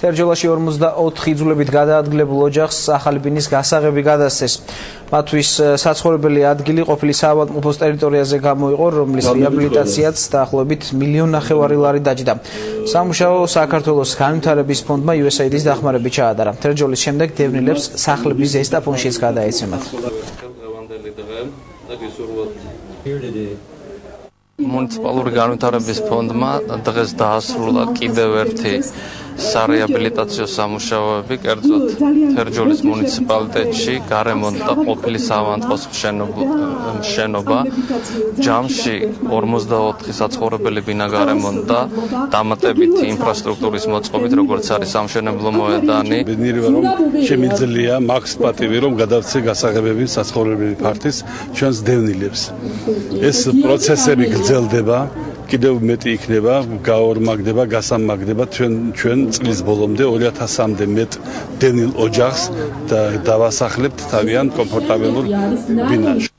თერჯოლაში 44 იძულებით გადაადგილებულ ოჯახს ახალი ბინის გასაღები გადასცეს. მათთვის საცხოვრებელი ადგილი ყოფილი საავადმყოფოს ტერიტორიაზე გამოიყო, რომლის რეაბილიტაციაც დაახლოებით 1,5 მილიონ ლარი დაჯდა. სამუშაო საქართველოს განვითარების ფონდმა USAID-ის დახმარებით ჩაატარა. თერჯოლის შემდეგ დევნილებს სახლების ზესტაფონშიც გადაეცემათ. მუნიციპალური განვითარების ფონდმა დღეს დაასრულა კიდევ ერთი სარეაბილიტაციო სამუშაოები, კერძოდ თერჯოლის მუნიციპალიტეტში გარემონტდა ყოფილი საავადმყოფოს შენობა. ჯამში 44 საცხოვრებელი ბინა გარემონტდა დამატებითი ინფრასტრუქტურის მოწყობით, როგორც არის სამშენებლო მოედანი. ბედნიერი ვარ, რომ შემიძლია მაქვს პატივი, რომ გადავცე გასაღებები საცხოვრებელი ფართის ჩვენს დევნილებს. ეს პროცესები გრძელდება. კიდევ მეტი იქნება, გაორმაგდება, გასამაგდება ჩვენ წლის ბოლომდე 2000-მდე მეტ დევნილ ოჯახს და დავასახლებთ თავიანთ კომფორტაბელურ ბინაში.